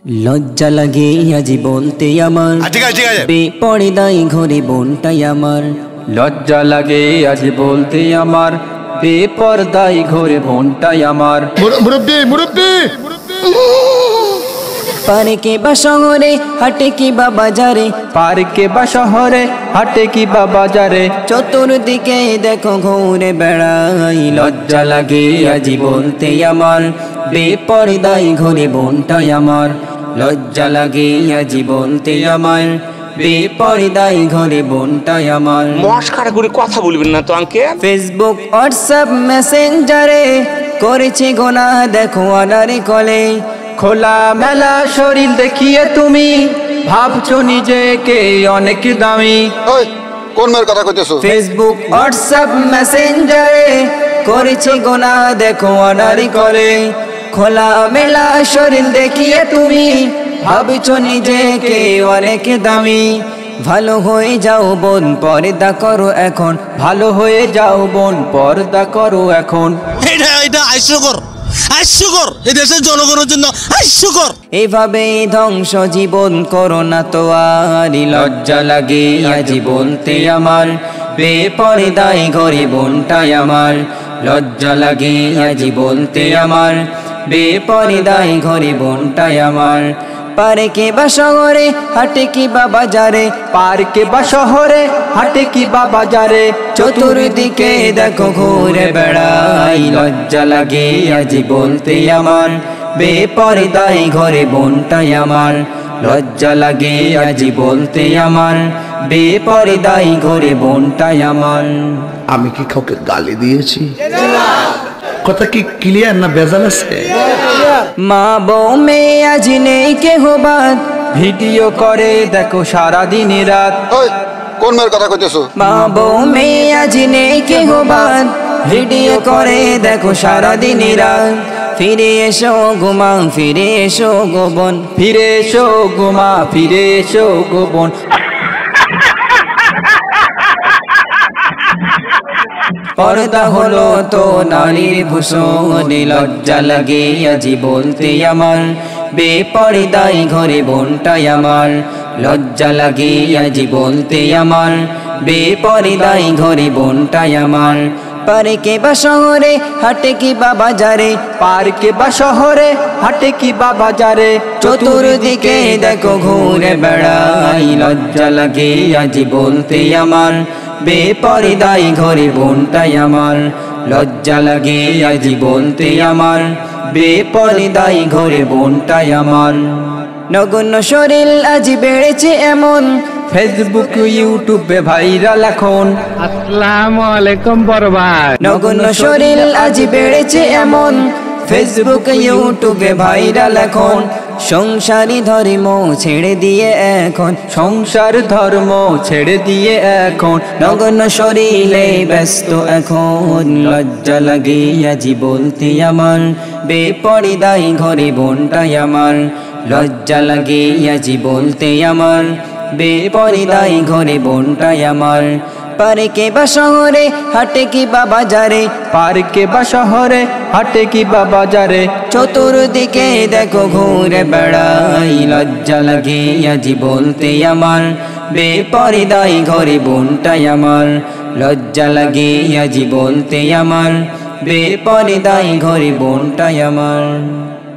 লজ্জা লাগে আজি বলতে আমার বেপরদাই ঘরে বোনটাই আমার। লজ্জা লাগে আজ বলতে আমার বেপরদাই ঘরে বোনটাই আমার। মুরব্বি মুরব্বি পার্কে বা শহরে হাটে কি বা বাজারে, পার্কে বা শহরে হাটে কি বা বাজারে, চতুর্দিকে দেখো ঘুরে বেড়াই। লজ্জা লাগে আজি বলতে আমার বেপরদাই ঘরে বোনটাই আমার। লজ্জা লাগে আজি বলতে আমার বেপরদাই ঘরে বোনটাই আমার। মস্কারা করে কথা বলবেন না তো আঙ্কেল। ফেসবুক হোয়াটসঅ্যাপ মেসেঞ্জারে করেছে গোনা দেখো আনারে কলে। খোলা মেলা শরীর দেখিয়ে তুমি ভাবছো নিজেকে অনেক দামি। কোন মেয়ের কথা কইতেছো? ফেসবুক হোয়াটসঅ্যাপ মেসেঞ্জারে করেছে গোনা দেখো আনারে কলে। খোলা মেলা শরীর দেখিয়ে তুমি ভাবছো নিজেকে অনেক দামি। ভালো হয়ে যাও বোন পর্দা করো এখন, ভালো হয়ে যাও বোন পর্দা করো এখন। এটা হাস্যকর, হাস্যকর, এই দেশের জনগণের জন্য হাস্যকর। এভাবে ধ্বংস জীবন করো না তো আর। লজ্জা লাগে আজি বলতে আমার বেপরদাই ঘরে বোনটাই আমার। লজ্জা লাগে আজি বলতে আমার বেপরদাই ঘরে বোনটাই আমার। পার্কে বা শহরে হাটে কি বা বাজারে, পার্কে বা শহরে হাটে কি বা বাজারে, চতুর্দিকে দেখো ঘুরে বেড়াই। লজ্জা লাগে আজি বলতে আমার বেপরদাই ঘরে বোনটাই আমার। লজ্জা লাগে আজি বলতে আমার বেপরদাই ঘরে বোনটাই আমার। আমি কি কাউকে গালি দিয়েছি? কথা কি ক্লিয়ার না ভেজাল আছে? মা বউ মেয়ে আজ নেই কেহ বাদ, ভিডিও করে দেখো সারা দিন রাত। কোন মেয়ের কথা কইতেছো? মা বউ মেয়ে আজ নেই কেহ বাদ, ভিডিও করে দেখো সারা দিন রাত। ফিরে এসো গোমা ফিরে এসো গোবন, ফিরে এসো গোমা ফিরে এসো গোবন। পর্দা হলো তো নারীর ভূষণ। লজ্জা লাগে আজি বলতে আমার বেপরদাই ঘরে বোনটাই আমার। লজ্জা লাগে আজি বলতে আমার বেপরদাই ঘরে বোনটাই আমার। পার্কে বা শহরে হাটে কি বা বাজারে, পার্কে বা শহরে হাটে কি বা বাজারে, চতুর্দিকে দেখো ঘুরে বেড়াই। লজ্জা লাগে আজি বলতে আমার বেপরদাই ঘরে বোনটাই আমার। লজ্জা লাগে আজি বলতে আমার বেপরদাই ঘরে বোনটাই আমার। নগণ্য শরীর আজি বেড়েছে এমন, ফেসবুক ইউটিউবে ভাইরাল এখন। আসসালামু আলাইকুম বড় ভাই। নগণ্য শরীর আজি বেড়েছে এমন, ফেসবুক ইউটিউবে ভাইরাল এখন। সংসারী ধর্ম ছেড়ে দিয়ে এখন, সংসার ধর্ম ছেড়ে দিয়ে এখন, নগণ্য শরীরে ব্যস্ত এখন। লজ্জা লাগে আজি বলতে আমার বেপরদাই ঘরে বোনটাই আমার। লজ্জা লাগে আজি বলতে আমার বেপরদাই ঘরে বোনটাই আমার। পার্কে বা শহরে হাটে কি বা বাজারে, পার্কে বা শহরে হাটে কি বা বাজারে, চতুর্দিকে দেখো ঘুরে বেড়াই। লজ্জা লাগে আজি বলতে আমার বেপরদাই ঘরে বোনটাই আমার। লজ্জা লাগে আজি বলতে আমার বেপরদাই ঘরে বোনটাই আমার।